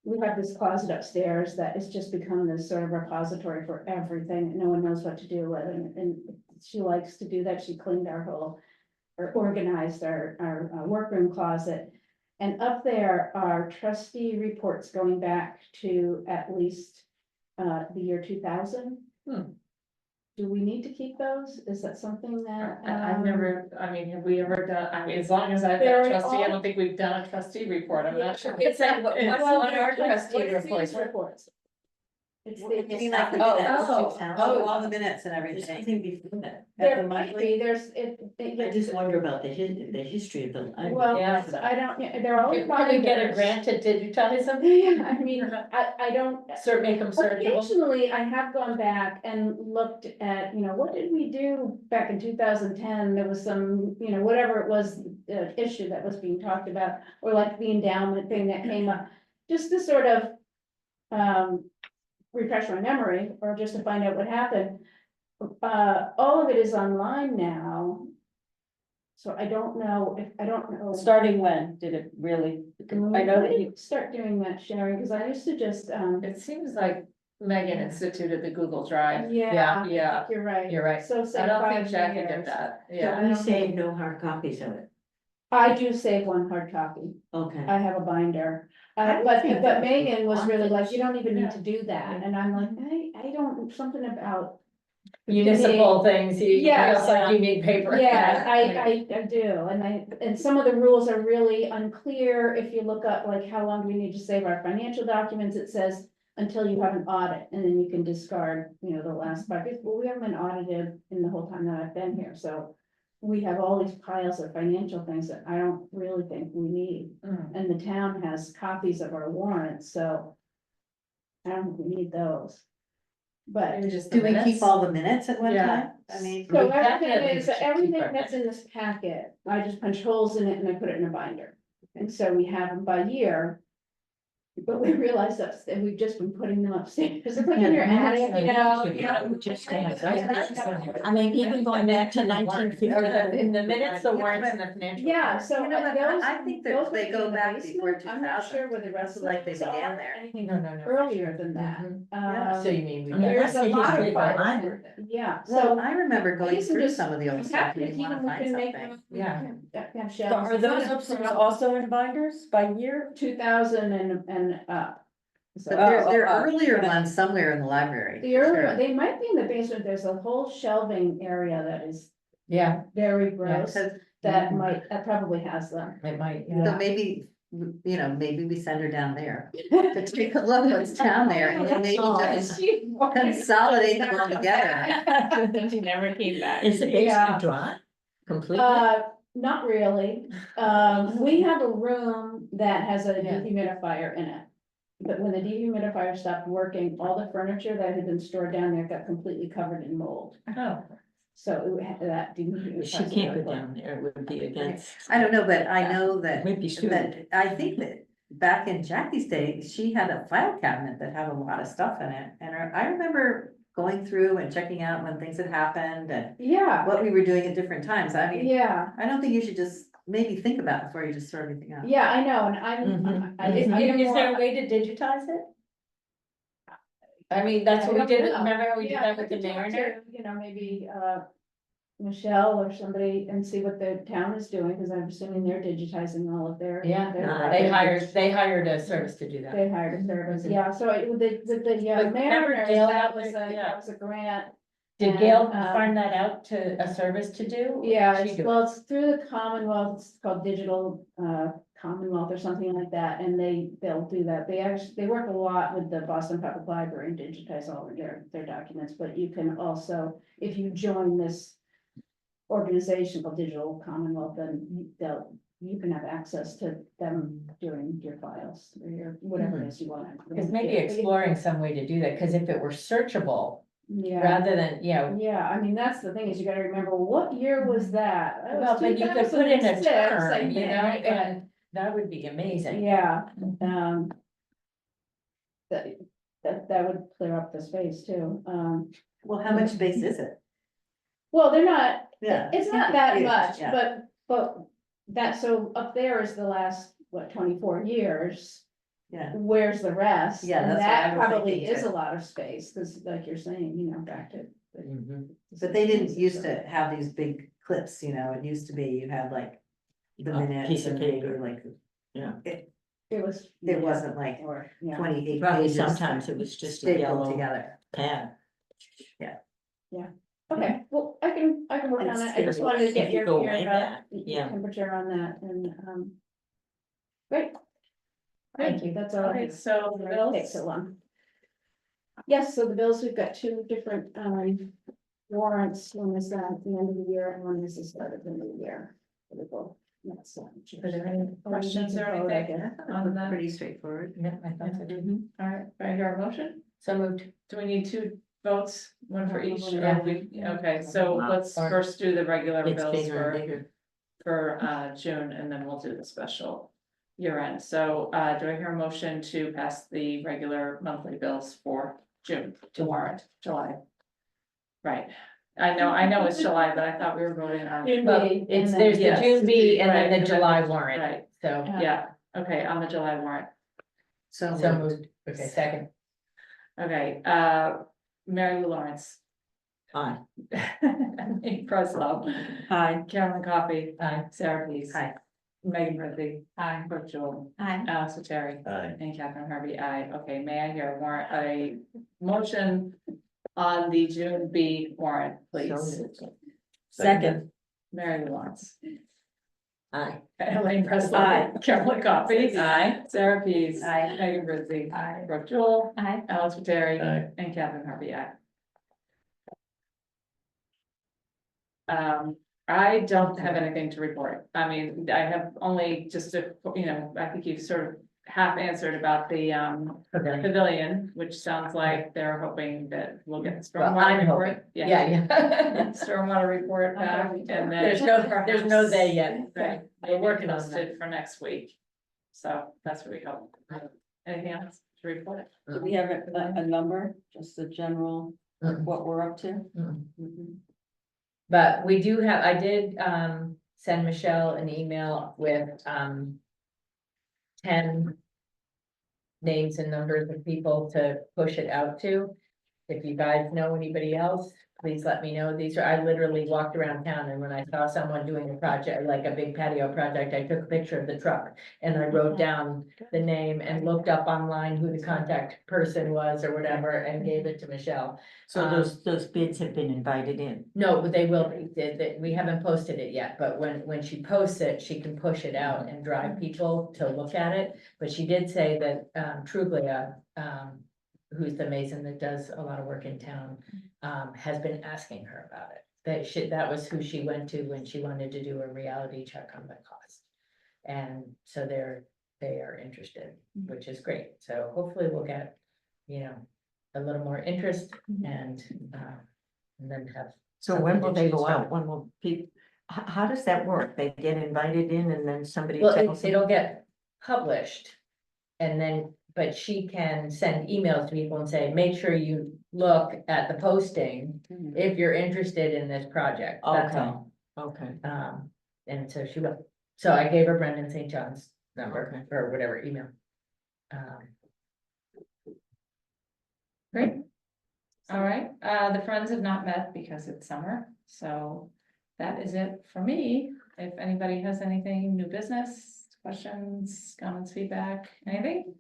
We have this closet upstairs that has just become this sort of repository for everything. No one knows what to do with it. And she likes to do that. She cleaned our whole, or organized our workroom closet. And up there are trustee reports going back to at least the year 2000. Hmm. Do we need to keep those? Is that something that? I've never, I mean, have we ever done, I mean, as long as I've They're been a trustee, I all- don't think we've done a trustee report, I'm not sure. It's like, what It's- what are What's trustee these reports? reports? It's You the. mean like the Oh, minutes? oh, All the minutes and There's everything. nothing before that. There might be, there's, I just wonder about the history of the library. well, Yeah. I don't, yeah, they're all. Can we get a binders. grant to digitize them? Yeah, I mean, I don't. Make them searchable? Occasionally, I have gone back and looked at, what did we do back in 2010? There was some, whatever it was, issue that was being talked about, or like the endowment thing that came up, just to sort of refresh my memory, or just to find out what happened. All of it is online now. So I don't know Starting when did it really? I know that you, Start doing that, Sharon, because I used to just, It seems like Megan instituted the Google Drive. yeah, Yeah, you're right. You're right. So say I don't think 5 Jackie years. did that, So yeah. we save no hard copies of it. I do save one hard copy. Okay. I have a binder. I would But think that Megan was really like, office- you don't even need to do that. And I'm like, I don't, something about. Municipal things, you Yeah. feel like you need paper. Yeah, I do. And some of the rules are really unclear. If you look up like, how long do we need to save our financial documents? It says until you have an audit, and then you can discard, the last 5 years. Well, we haven't been audited in the whole time that I've been here, so. We have all these piles of financial things that I don't really think we need. Mm. And the town has copies of our warrants, so. I don't think we need those. But. Maybe just Do the we minutes. keep all the minutes at one Yeah. time? I mean, So We definitely should keep everything our that's in this packet, I just punch holes in it and I put it in a binder. And so we have them by year. But we realize that we've just been putting them upstairs, it's like in your attic, Just to have those. I mean, even going back to 1950. In the minutes, the warrants and the financial. Yeah, so. You know what, those- I think that those they would go be in the back basement. before I'm not 2000. sure where the rest of Like they those are, began there. anything No, no, no. earlier than that. Yeah. So you mean we. There's a That's the lot history of of our files, library. yeah, Well, so. I remember going These are through just- some of the I'm old stuff, happy you to didn't keep wanna them, we find can make something. them. Yeah. Have so shelves. are those upstairs also in binders by year? 2000 and up. So. But they're Oh, earlier okay. ones somewhere in the library. The for earlier, sure. they might be in the basement, there's a whole shelving area that is Yeah, very gross, Because- that probably has them. it might, So yeah. maybe, maybe we send her down there to take a look what's down there and then maybe just consolidate them all together. She never came back. Is the Yeah. basement dry? Completely? Not really, we have a room that has a Yeah. dehumidifier in it. But when the dehumidifier stopped working, all the furniture that had been stored down there got completely covered in mold. Oh, So it had that dehumidifier. She can't go down there, it would be against. I don't know, but I know that, Would be sued. that, I think that back in Jackie's day, she had a file cabinet that had a lot of stuff in it. And I remember going through and checking out when things had happened and Yeah, what we were doing at different times. I mean, yeah, I don't think you should just maybe think about it before you just throw everything out. yeah, I know, and Mhm, is there a way to digitize it? I mean, that's what we did, remember how we did that with the Mariner? Maybe, Michelle or somebody and see what the town is doing, because I'm assuming they're digitizing all of their. Yeah, their they records. they hired a service to do that. They hired a service, Mhm. yeah, so with the But remember Mariners, Gail that had was the- a, yeah. that was a grant. Did And, Gail find that out to a service to do? Yeah, She it's, do it? well, it's through the Commonwealth, it's called Digital Commonwealth or something like that, and they'll do that. They work a lot with the Boston Public Library and digitize all of their documents, but you can also, if you join this organization called Digital Commonwealth, then you can have access to them doing your files or your, whatever it is you want. Because maybe exploring some way to do that, because if it were searchable, Yeah. rather than, Yeah, I mean, that's the thing is you gotta remember, what year was that? That was well, but you could put in a 2006, I term, you think, know, but- and that would be amazing. Yeah, that would clear up the space too. Well, how much space is it? Well, they're not, Yeah. it's not that huge, much, yeah. but so up there is the last, 24 years. Yeah. Where's the rest? Yeah, And that's what I that was probably thinking is too. a lot of space, cause like you're saying, back to. Mhm. But they didn't used to have these big clips, it used to be, you had like the A minutes piece of and maybe paper. like It was. It wasn't like Or, yeah, 28 Probably pages sometimes it was just a stapled yellow together. pad. okay, well, I can work on It's it, I just scary. wanted to get If you your, go like that, your yeah. temperature on that and, great. Thank you. That's all. I Okay, have. so the It takes bills, so long. Yes, so the bills, we've got two different, warrants, one is at the end of the year and one is the start of the new year. For the vote. That's, are there any questions or anything on that? Pretty straightforward. Yeah, I thought so. All right, do I hear a motion? So moved. Do we need two votes, one for each, Yeah. or okay, so let's Or- first do the regular It's bills bigger and for, bigger. June, and then we'll do the special year end. So, do I hear a motion to pass the regular monthly bills for June to warrant July? Right, I know it's July, but I thought we were voting on. Well, it's, there's the Yes, June B and right, then and the then July the- warrant, Right, so. yeah, okay, on the July warrant. So So moved. moved, okay, second. Okay, Mary Lou Lawrence. Aye. Nate Preslow. Hi. Carolyn Coffey. Aye. Sarah Peace. Hi. Megan Ritchie. Aye. Brooke Joel. Hi. Alex Terry. Aye. And Catherine Harvey, aye. Okay, may I hear a motion on the June B warrant, please? So moved. Second. Mary Lou Lawrence. Aye. Elaine Preslow. Aye. Carolyn Coffey. Aye. Sarah Peace. Aye. Megan Ritchie. Aye. Brooke Joel. Hi. Alex Terry. Aye. And Catherine Harvey, aye. I don't have anything to report. I mean, I have only just a, I think you've sort of half answered about the Okay. pavilion, which sounds like they're hoping that we'll get the Well, stormwater I'm report. hoping, yeah. Stormwater report back, and then. There's no they yet. Right, We're working on posted for next week. So that's what we hope. Anything else to report? Do we have a number, just a general, Mhm. what we're up to? Mhm. But we do have, I did send Michelle an email with 10 names and numbers of people to push it out to. If you guys know anybody else, please let me know. These are, I literally walked around town and when I saw someone doing a project, like a big patio project, I took a picture of the truck. And I wrote down the name and looked up online who the contact person was or whatever and gave it to Michelle. So those bids have been invited in. No, but they will be, we haven't posted it yet, but when she posts it, she can push it out and drive people to look at it. But she did say that Truglia, who's the mason that does a lot of work in town, has been asking her about it. That was who she went to when she wanted to do a reality check on the cost. And so they are interested, which is great. So hopefully we'll get, a little more interest and then have. So something when to will they choose go from. out? When will people, how does that work? They get invited in and then somebody Well, tells them? it'll get published. And then, but she can send emails to people and say, make sure you look at the posting if you're interested in this project, that's Okay. all. Okay, And so she will, so I gave her Brendan St. John's number Okay. or whatever email. Great. All right, the Friends have not met because it's summer, so that is it for me. If anybody has anything, new business, questions, comments, feedback, anything?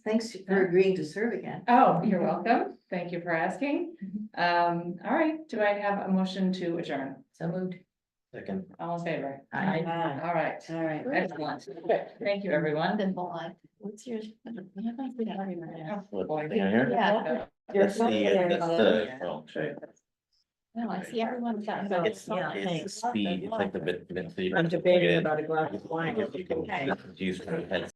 Thanks for agreeing to serve again. Oh, you're welcome. Thank you for asking. All right, do I have a motion to adjourn? So moved. Second. All in favor? Aye. All right, All right. excellent. Thank you, everyone. Simple life. What's yours? What, thing on here? Yeah. That's the wrong shape. No, I see everyone's got. It's speed, it's like the bit. I'm debating about a glass of wine. You can use your head